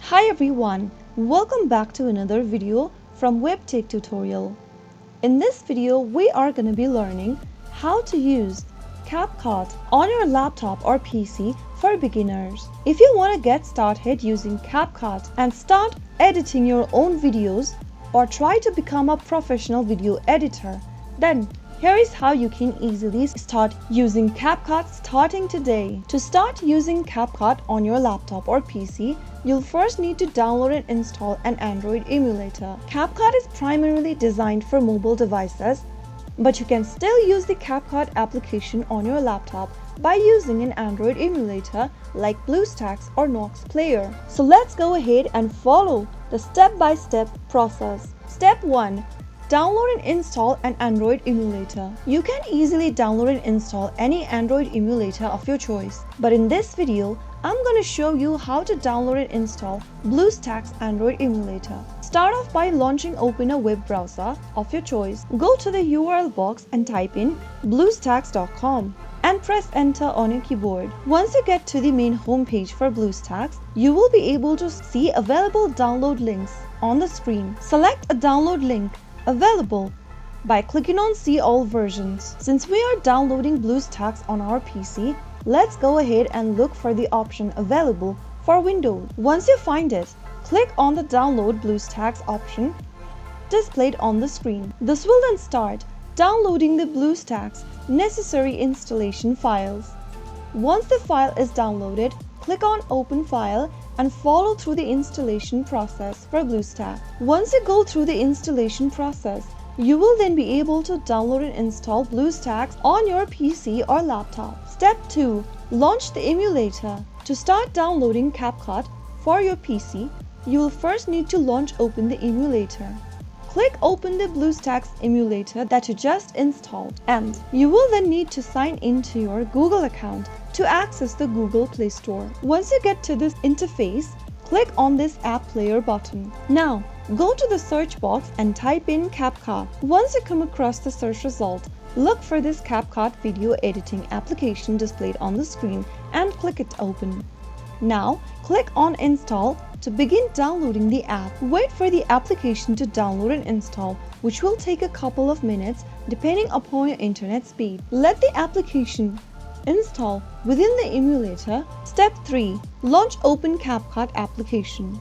Hi everyone, welcome back to another video from Webtech Tutorial. In this video, we are going to be learning how to use Capcut on your laptop or PC for beginners. If you want to get started using Capcut and start editing your own videos or try to become a professional video editor, then here is how you can easily start using Capcut starting today. To start using Capcut on your laptop or PC, you'll first need to download and install an Android emulator. Capcut is primarily designed for mobile devices, but you can still use the Capcut application on your laptop by using an Android emulator like BlueStacks or Nox Player. So let's go ahead and follow the step-by-step process. Step 1. Download and install an Android emulator. You can easily download and install any Android emulator of your choice. But in this video, I'm going to show you how to download and install BlueStacks Android emulator. Start off by open a web browser of your choice. Go to the URL box and type in bluestacks.com and press enter on your keyboard. Once you get to the main homepage for BlueStacks, you will be able to see available download links on the screen. Select a download link available by clicking on See All Versions. Since we are downloading BlueStacks on our PC, let's go ahead and look for the option available for Windows. Once you find it, click on the Download BlueStacks option displayed on the screen. This will then start downloading the BlueStacks necessary installation files. Once the file is downloaded, click on Open File and follow through the installation process for BlueStacks. Once you go through the installation process, you will then be able to download and install BlueStacks on your PC or laptop. Step 2. Launch the emulator. To start downloading Capcut for your PC, you will first need to open the emulator. Click Open the BlueStacks emulator that you just installed, and you will then need to sign into your Google account to access the Google Play Store. Once you get to this interface, click on this App Player button. Now, go to the search box and type in Capcut. Once you come across the search result, look for this Capcut video editing application displayed on the screen and click it open. Now, click on Install to begin downloading the app. Wait for the application to download and install, which will take a couple of minutes depending upon your internet speed. Let the application install within the emulator. Step 3. Launch Open Capcut application.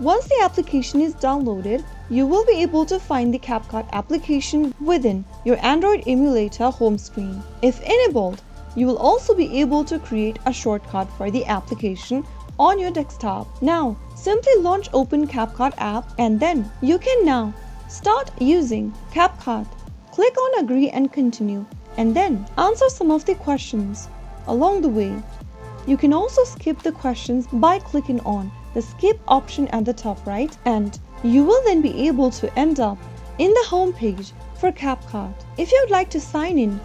Once the application is downloaded, you will be able to find the Capcut application within your Android emulator home screen. If enabled, you will also be able to create a shortcut for the application on your desktop. Now, simply launch Open Capcut app and then you can now start using Capcut. Click on Agree and Continue and then answer some of the questions along the way. You can also skip the questions by clicking on the Skip option at the top right, and you will then be able to end up in the home page for Capcut. If you would like to sign in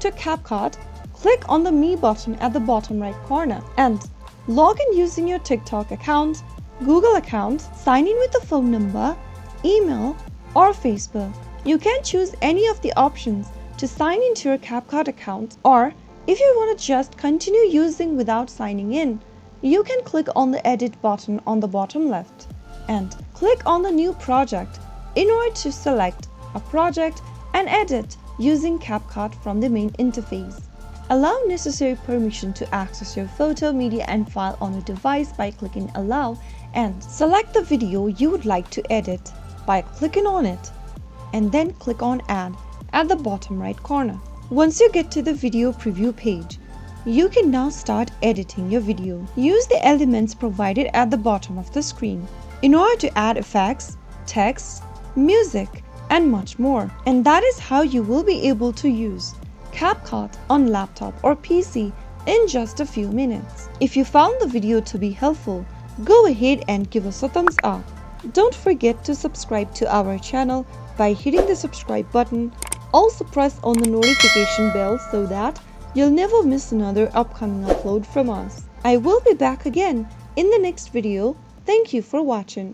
to Capcut, click on the Me button at the bottom right corner and log in using your TikTok account, Google account, sign in with a phone number, email, or Facebook. You can choose any of the options to sign into your Capcut account, or if you want to just continue using without signing in, you can click on the Edit button on the bottom left and click on the New Project in order to select a project and edit using Capcut from the main interface. Allow necessary permission to access your photo, media, and file on your device by clicking Allow, and select the video you would like to edit by clicking on it, and then click on Add at the bottom right corner. Once you get to the video preview page, you can now start editing your video. Use the elements provided at the bottom of the screen in order to add effects, text, music, and much more. And that is how you will be able to use Capcut on laptop or PC in just a few minutes. If you found the video to be helpful, go ahead and give us a thumbs up. Don't forget to subscribe to our channel by hitting the subscribe button. Also press on the notification bell so that you'll never miss another upcoming upload from us. I will be back again in the next video. Thank you for watching.